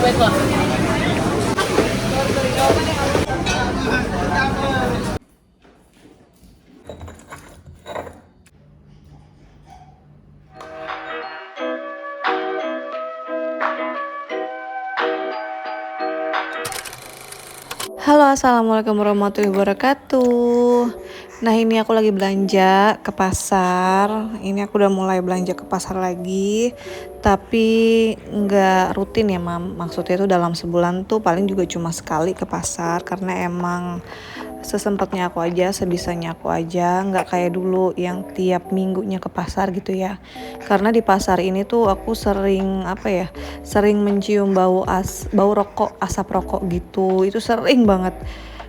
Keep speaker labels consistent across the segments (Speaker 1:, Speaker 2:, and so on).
Speaker 1: Halo, assalamualaikum warahmatullahi wabarakatuh. Nah, ini aku lagi belanja ke pasar. Ini aku udah mulai belanja ke pasar lagi, tapi nggak rutin ya, Mam. Maksudnya itu dalam sebulan tuh paling juga cuma sekali ke pasar, karena emang sesempatnya aku aja, sebisanya aku aja, nggak kayak dulu yang tiap minggunya ke pasar gitu ya. Karena di pasar ini tuh aku sering sering mencium bau rokok, asap rokok gitu. Itu sering banget.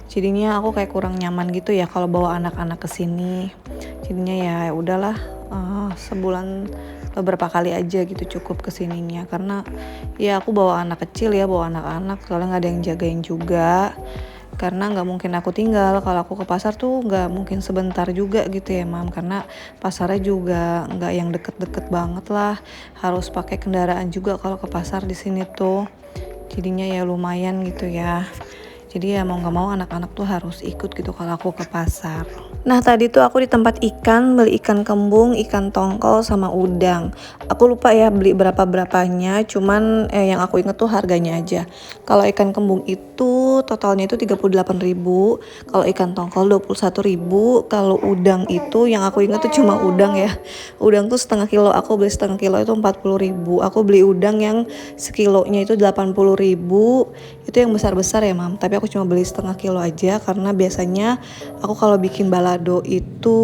Speaker 1: Jadinya aku kayak kurang nyaman gitu ya kalau bawa anak-anak ke sini. Jadinya ya udahlah, sebulan beberapa kali aja gitu cukup kesininya, karena ya aku bawa anak kecil ya, bawa anak-anak, soalnya nggak ada yang jagain juga. Karena nggak mungkin aku tinggal, kalau aku ke pasar tuh nggak mungkin sebentar juga gitu ya, Mam, karena pasarnya juga nggak yang deket-deket banget lah, harus pakai kendaraan juga kalau ke pasar di sini tuh. Jadinya ya lumayan gitu ya. Jadi ya mau nggak mau anak-anak tuh harus ikut gitu kalau aku ke pasar. Nah, tadi tuh aku di tempat ikan beli ikan kembung, ikan tongkol sama udang. Aku lupa ya beli berapanya, cuman yang aku inget tuh harganya aja. Kalau ikan kembung itu totalnya itu 38.000, kalau ikan tongkol 21.000, kalau udang itu yang aku inget tuh cuma udang ya. Udang tuh setengah kilo, aku beli setengah kilo itu 40.000. Aku beli udang yang sekilonya itu 80.000. Itu yang besar-besar ya, Mam. Tapi aku cuma beli setengah kilo aja, karena biasanya aku kalau bikin balado itu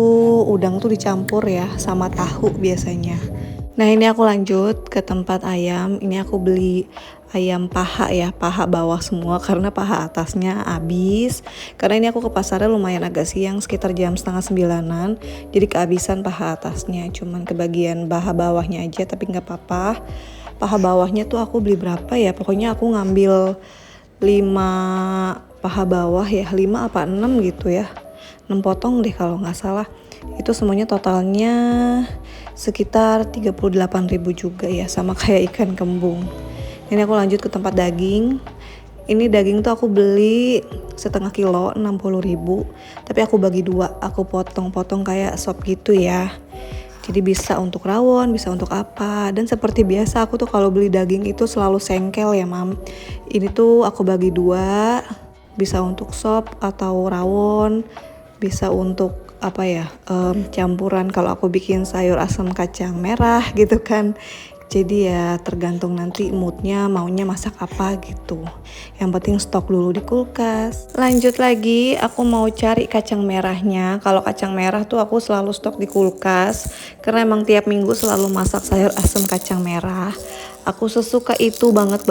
Speaker 1: udang tuh dicampur ya sama tahu biasanya. Nah, ini aku lanjut ke tempat ayam. Ini aku beli ayam paha ya, paha bawah semua karena paha atasnya habis. Karena ini aku ke pasarnya lumayan agak siang, sekitar jam 8:30, jadi kehabisan paha atasnya. Cuman kebagian paha bawahnya aja, tapi nggak apa-apa. Paha bawahnya tuh aku beli berapa ya? Pokoknya aku ngambil 5 paha bawah ya, 5 apa 6 gitu ya. 6 potong deh kalau nggak salah. Itu semuanya totalnya sekitar 38.000 juga ya, sama kayak ikan kembung. Ini aku lanjut ke tempat daging. Ini daging tuh aku beli setengah kilo 60.000, tapi aku bagi dua, aku potong-potong kayak sop gitu ya. Jadi bisa untuk rawon, bisa untuk apa. Dan seperti biasa aku tuh kalau beli daging itu selalu sengkel ya, Mam. Ini tuh aku bagi dua, bisa untuk sop atau rawon, bisa untuk campuran kalau aku bikin sayur asam kacang merah gitu kan. Jadi ya tergantung nanti moodnya maunya masak apa gitu. Yang penting stok dulu di kulkas. Lanjut lagi, aku mau cari kacang merahnya. Kalau kacang merah tuh aku selalu stok di kulkas, karena emang tiap minggu selalu masak sayur asam kacang merah. Aku sesuka itu banget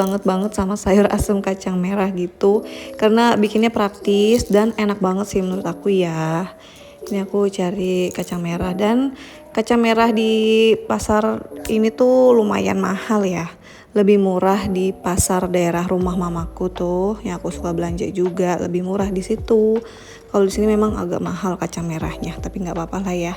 Speaker 1: sama sayur asam kacang merah gitu, karena bikinnya praktis dan enak banget sih menurut aku ya. Ini aku cari kacang merah, dan kacang merah di pasar ini tuh lumayan mahal ya. Lebih murah di pasar daerah rumah mamaku tuh, yang aku suka belanja juga, lebih murah di situ. Kalau di sini memang agak mahal kacang merahnya, tapi nggak apa-apa lah ya.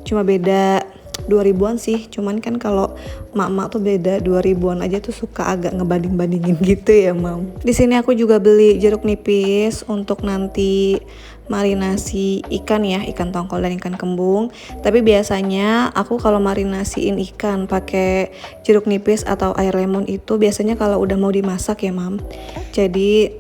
Speaker 1: Cuma beda 2.000-an sih, cuman kan kalau mak-mak tuh beda 2.000-an aja tuh suka agak ngebanding-bandingin gitu ya, Mam. Di sini aku juga beli jeruk nipis untuk nanti marinasi ikan ya, ikan tongkol dan ikan kembung. Tapi biasanya aku kalau marinasiin ikan pakai jeruk nipis atau air lemon itu biasanya kalau udah mau dimasak ya, Mam. Jadi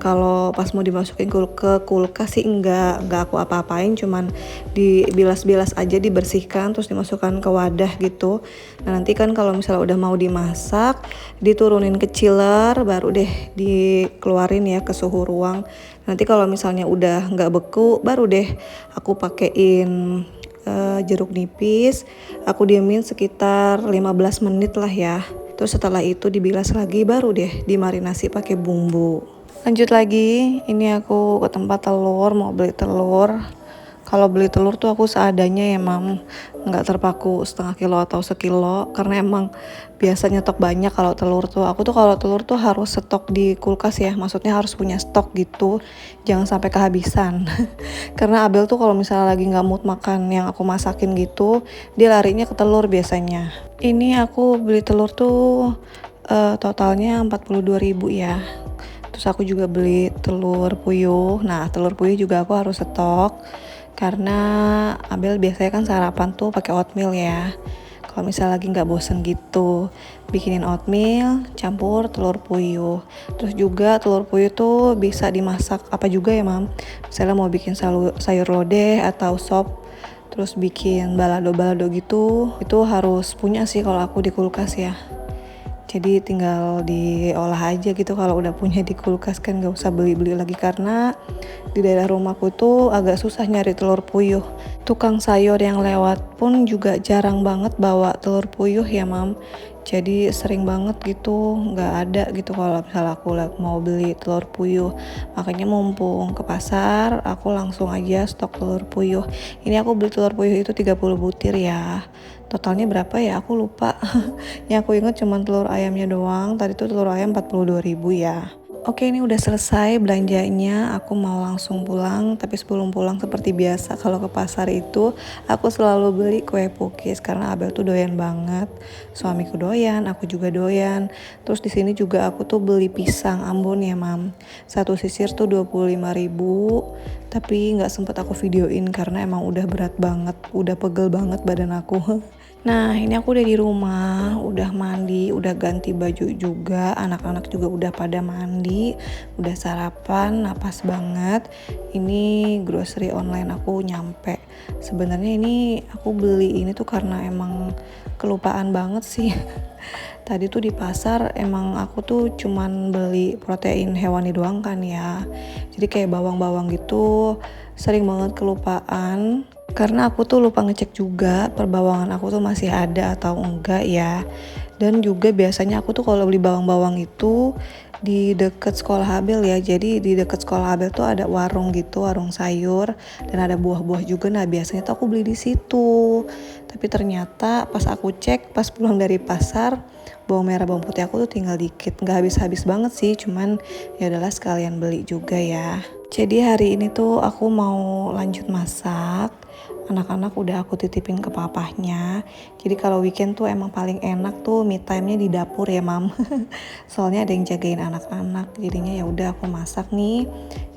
Speaker 1: kalau pas mau dimasukin ke kulkas sih enggak aku apa-apain, cuman dibilas-bilas aja, dibersihkan terus dimasukkan ke wadah gitu. Nah, nanti kan kalau misalnya udah mau dimasak, diturunin ke chiller, baru deh dikeluarin ya ke suhu ruang. Nanti kalau misalnya udah nggak beku, baru deh aku pakein jeruk nipis, aku diemin sekitar 15 menit lah ya. Terus setelah itu dibilas lagi, baru deh dimarinasi pakai bumbu. Lanjut lagi, ini aku ke tempat telur, mau beli telur. Kalau beli telur tuh aku seadanya ya, Mam, nggak terpaku setengah kilo atau sekilo, karena emang biasa nyetok banyak kalau telur tuh. Aku tuh kalau telur tuh harus stok di kulkas ya, maksudnya harus punya stok gitu, jangan sampai kehabisan. Karena Abel tuh kalau misalnya lagi nggak mood makan yang aku masakin gitu, dia larinya ke telur biasanya. Ini aku beli telur tuh Totalnya 42.000 ya. Terus aku juga beli telur puyuh. Nah, telur puyuh juga aku harus stok karena Abel biasanya kan sarapan tuh pakai oatmeal ya. Kalau misalnya lagi nggak bosen gitu, bikinin oatmeal campur telur puyuh. Terus juga telur puyuh tuh bisa dimasak apa juga ya mam. Misalnya mau bikin sayur lodeh atau sop, terus bikin balado-balado gitu, itu harus punya sih kalau aku di kulkas ya. Jadi tinggal diolah aja gitu kalau udah punya di kulkas, kan gak usah beli-beli lagi karena di daerah rumahku tuh agak susah nyari telur puyuh. Tukang sayur yang lewat pun juga jarang banget bawa telur puyuh ya mam. Jadi sering banget gitu nggak ada gitu kalau misalnya aku mau beli telur puyuh. Makanya mumpung ke pasar aku langsung aja stok telur puyuh. Ini aku beli telur puyuh itu 30 butir ya. Totalnya berapa ya aku lupa. Yang aku ingat cuma telur ayamnya doang. Tadi tuh telur ayam 42.000 ya. Oke, ini udah selesai belanjanya. Aku mau langsung pulang. Tapi sebelum pulang seperti biasa kalau ke pasar itu aku selalu beli kue pukis karena Abel tuh doyan banget. Suamiku doyan, aku juga doyan. Terus di sini juga aku tuh beli pisang Ambon ya mam. Satu sisir tuh 25.000. Tapi nggak sempet aku videoin karena emang udah berat banget, udah pegel banget badan aku. Nah, ini aku udah di rumah, udah mandi, udah ganti baju juga, anak-anak juga udah pada mandi, udah sarapan, napas banget. Ini grocery online aku nyampe. Sebenarnya ini aku beli ini tuh karena emang kelupaan banget sih. Tadi tuh di pasar emang aku tuh cuman beli protein hewani doang kan ya. Jadi kayak bawang-bawang gitu sering banget kelupaan. Karena aku tuh lupa ngecek juga perbawangan aku tuh masih ada atau enggak ya. Dan juga biasanya aku tuh kalau beli bawang-bawang itu di deket sekolah Abel ya. Jadi di deket sekolah Abel tuh ada warung gitu, warung sayur dan ada buah-buah juga. Nah, biasanya tuh aku beli di situ. Tapi ternyata pas aku cek pas pulang dari pasar, bawang merah bawang putih aku tuh tinggal dikit. Nggak habis-habis banget sih, cuman ya adalah sekalian beli juga ya. Jadi hari ini tuh aku mau lanjut masak. Anak-anak udah aku titipin ke papahnya. Jadi kalau weekend tuh emang paling enak tuh me time-nya di dapur ya mam. Soalnya ada yang jagain anak-anak. Jadinya ya udah aku masak nih.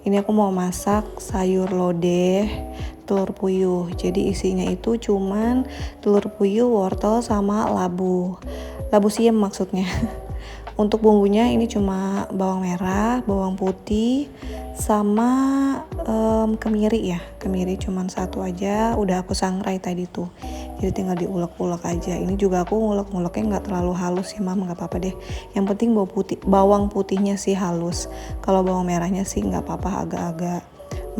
Speaker 1: Ini aku mau masak sayur lodeh, telur puyuh. Jadi isinya itu cuman telur puyuh, wortel sama labu. Labu siam maksudnya. Untuk bumbunya ini cuma bawang merah, bawang putih, sama kemiri ya. Kemiri cuma satu aja, udah aku sangrai tadi tuh. Jadi tinggal diulek-ulek aja. Ini juga aku ngulek-nguleknya nggak terlalu halus ya mam, nggak apa-apa deh. Yang penting bawang putihnya sih halus. Kalau bawang merahnya sih nggak apa-apa, agak-agak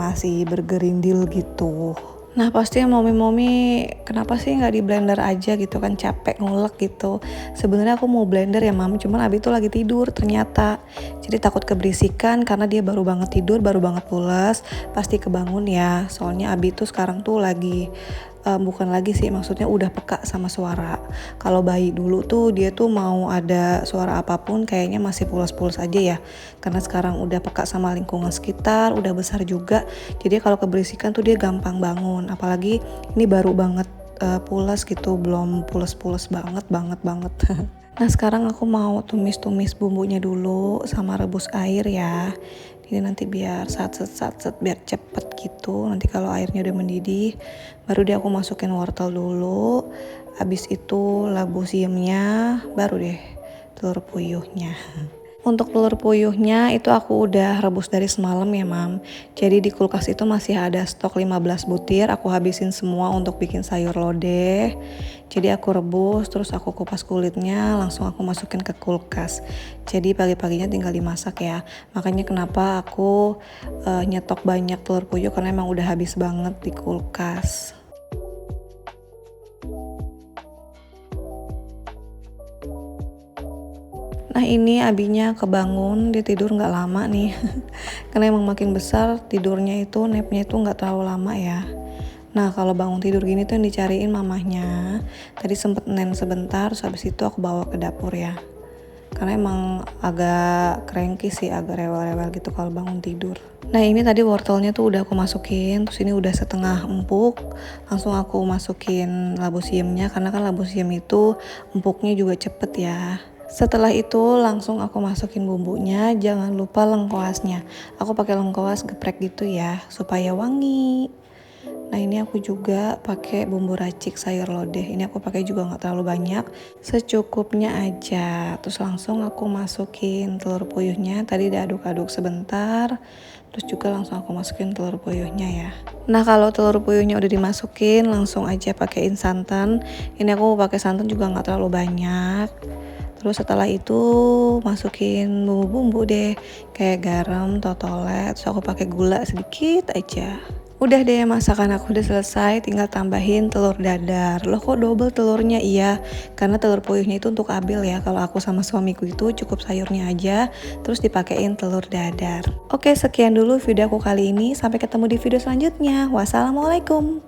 Speaker 1: masih bergerindil gitu. Nah pasti momi-momi kenapa sih nggak di blender aja gitu kan, capek ngulek gitu. Sebenarnya aku mau blender ya mam, cuman Abi tuh lagi tidur ternyata. Jadi takut keberisikan karena dia baru banget tidur, baru banget pulas, pasti kebangun ya. Soalnya Abi tuh sekarang tuh lagi bukan lagi sih, maksudnya udah peka sama suara. Kalau bayi dulu tuh dia tuh mau ada suara apapun kayaknya masih pulas-pulas aja ya, karena sekarang udah peka sama lingkungan sekitar, udah besar juga, jadi kalau keberisikan tuh dia gampang bangun. Apalagi ini baru banget pulas gitu, belum pulas-pulas banget. Nah sekarang aku mau tumis-tumis bumbunya dulu sama rebus air ya. Jadi nanti biar satset biar cepet gitu. Nanti kalau airnya udah mendidih, baru deh aku masukin wortel dulu. Habis itu labu siamnya, baru deh telur puyuhnya. Untuk telur puyuhnya itu aku udah rebus dari semalam ya mam. Jadi di kulkas itu masih ada stok 15 butir. Aku habisin semua untuk bikin sayur lodeh. Jadi aku rebus, terus aku kupas kulitnya, langsung aku masukin ke kulkas. Jadi pagi-paginya tinggal dimasak ya. Makanya kenapa aku nyetok banyak telur puyuh, karena emang udah habis banget di kulkas. Nah ini Abinya kebangun, dia tidur gak lama nih. Karena emang makin besar tidurnya itu, napnya itu gak terlalu lama ya. Nah kalau bangun tidur gini tuh yang dicariin mamahnya. Tadi sempet nen sebentar, terus habis itu aku bawa ke dapur ya. Karena emang agak cranky sih, agak rewel-rewel gitu kalau bangun tidur. Nah ini tadi wortelnya tuh udah aku masukin, terus ini udah setengah empuk. Langsung aku masukin labu siamnya, karena kan labu siam itu empuknya juga cepet ya. Setelah itu langsung aku masukin bumbunya, jangan lupa lengkoasnya. Aku pakai lengkoas geprek gitu ya, supaya wangi. Nah ini aku juga pakai bumbu racik sayur lodeh. Ini aku pakai juga nggak terlalu banyak, secukupnya aja. Terus langsung aku masukin telur puyuhnya. Tadi diaduk-aduk sebentar. Terus juga langsung aku masukin telur puyuhnya ya. Nah kalau telur puyuhnya udah dimasukin, langsung aja pakein santan. Ini aku pakai santan juga nggak terlalu banyak. Terus setelah itu masukin bumbu-bumbu deh, kayak garam, totolet, terus aku pakai gula sedikit aja. Udah deh, masakan aku udah selesai, tinggal tambahin telur dadar. Loh kok double telurnya? Iya, karena telur puyuhnya itu untuk Abil ya. Kalau aku sama suamiku itu cukup sayurnya aja, terus dipakein telur dadar. Oke, sekian dulu video aku kali ini. Sampai ketemu di video selanjutnya. Wassalamualaikum.